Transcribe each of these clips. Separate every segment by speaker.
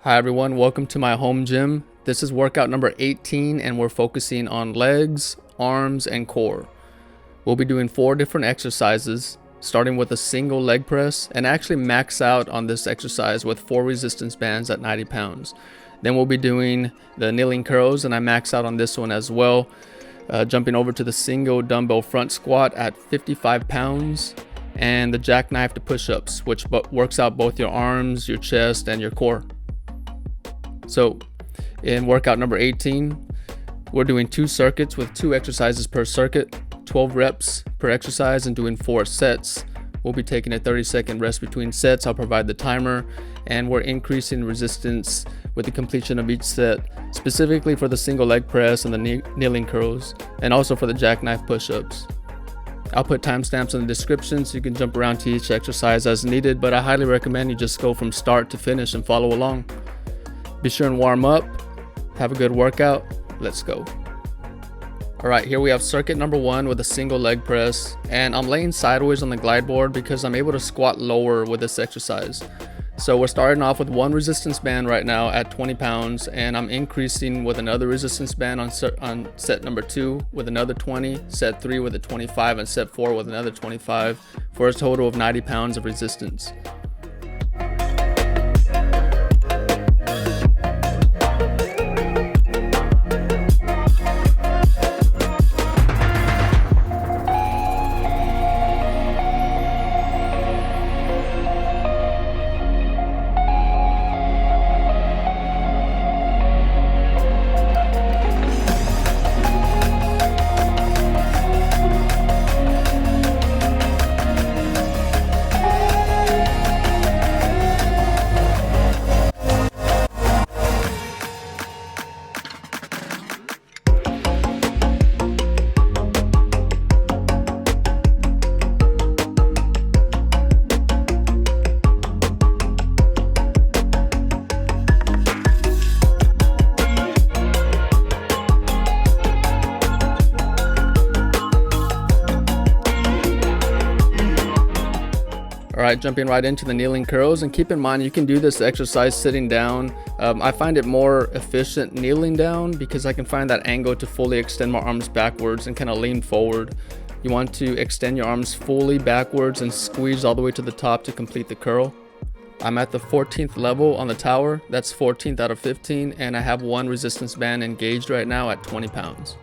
Speaker 1: Hi everyone, welcome to my home gym. This is workout number 18 and we're focusing on legs, arms, and core. We'll be doing 4 different exercises, starting with a single leg press and actually max out on this exercise with 4 resistance bands at 90 pounds. Then we'll be doing the kneeling curls and I max out on this one as well. Jumping over to the single dumbbell front squat at 55 pounds and the jackknife to push-ups, which works out both your arms, your chest, and your core. So in workout number 18, we're doing 2 circuits with 2 exercises per circuit, 12 reps per exercise and doing 4 sets. We'll be taking a 30-second rest between sets. I'll provide the timer, and we're increasing resistance with the completion of each set, specifically for the single leg press and the kneeling curls, and also for the jackknife push-ups. I'll put timestamps in the description so you can jump around to each exercise as needed, but I highly recommend you just go from start to finish and follow along. Be sure and warm up, have a good workout, let's go. Alright, here we have circuit number 1 with a single leg press, and I'm laying sideways on the glide board because I'm able to squat lower with this exercise. So we're starting off with 1 resistance band right now at 20 pounds, and I'm increasing with another resistance band on set number 2 with another 20, set 3 with a 25, and set 4 with another 25 for a total of 90 pounds of resistance. Alright, jumping right into the kneeling curls, and keep in mind you can do this exercise sitting down. I find it more efficient kneeling down because I can find that angle to fully extend my arms backwards and kind of lean forward. You want to extend your arms fully backwards and squeeze all the way to the top to complete the curl. I'm at the 14th level on the tower, that's 14th out of 15, and I have 1 resistance band engaged right now at 20 pounds.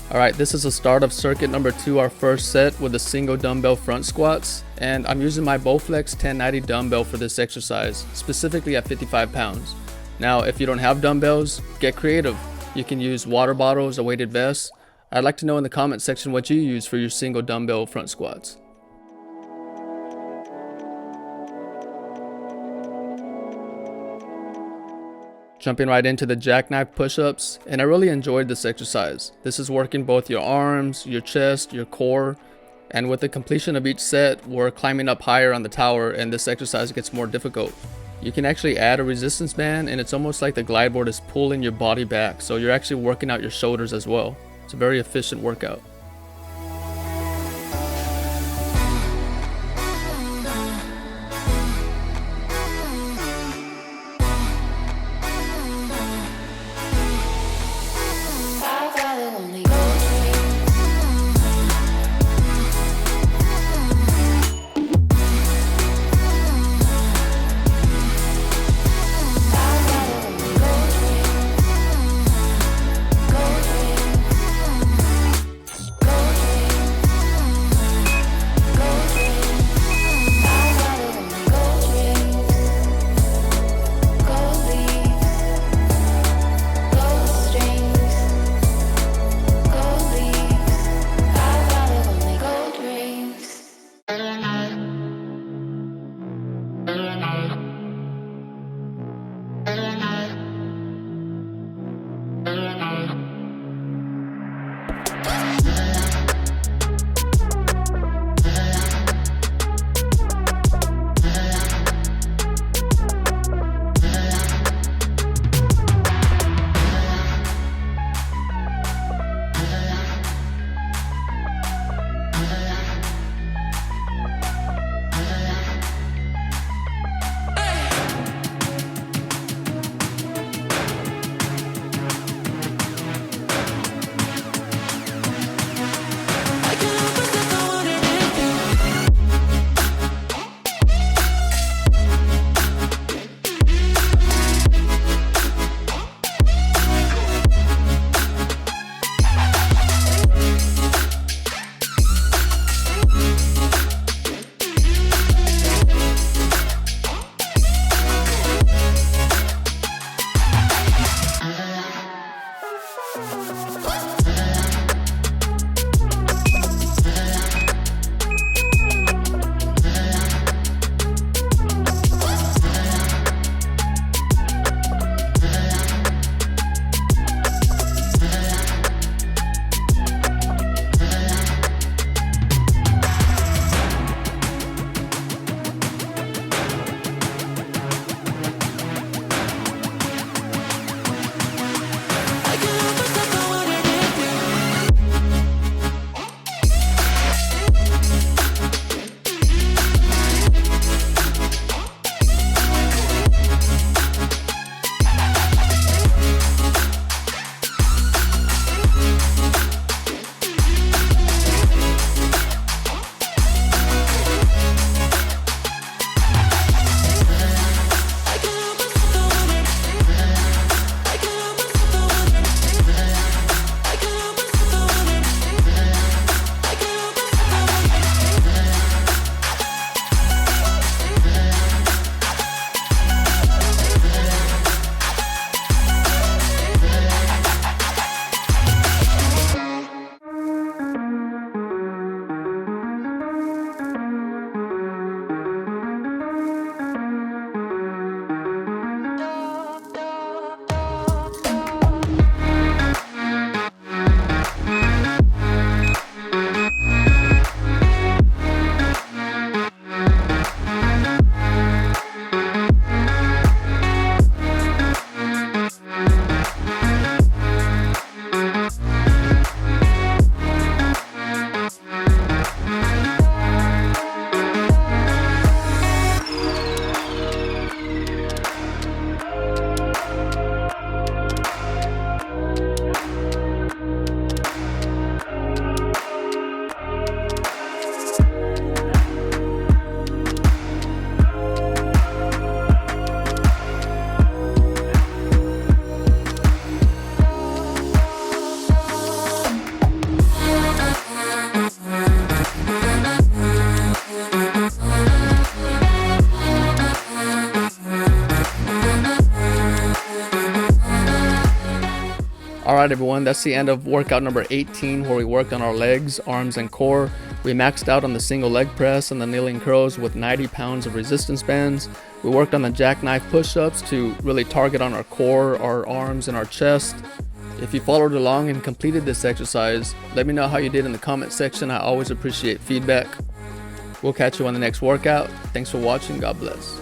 Speaker 1: Alright, this is the start of circuit number 2, our first set with a single dumbbell front squats, and I'm using my Bowflex 1090 dumbbell for this exercise, specifically at 55 pounds. Now, if you don't have dumbbells, get creative. You can use water bottles or weighted vests. I'd like to know in the comment section what you use for your single dumbbell front squats. Jumping right into the Jackknife push-ups, and I really enjoyed this exercise. This is working both your arms, your chest, your core, and with the completion of each set, we're climbing up higher on the tower and this exercise gets more difficult. You can actually add a resistance band and it's almost like the glide board is pulling your body back, so you're actually working out your shoulders as well. It's a very efficient workout. Alright everyone, that's the end of workout number 18 where we worked on our legs, arms, and core. We maxed out on the single leg press and the kneeling curls with 90 pounds of resistance bands. We worked on the jackknife push-ups to really target on our core, our arms, and our chest. If you followed along and completed this exercise, let me know how you did in the comment section. I always appreciate feedback. We'll catch you on the next workout. Thanks for watching. God bless.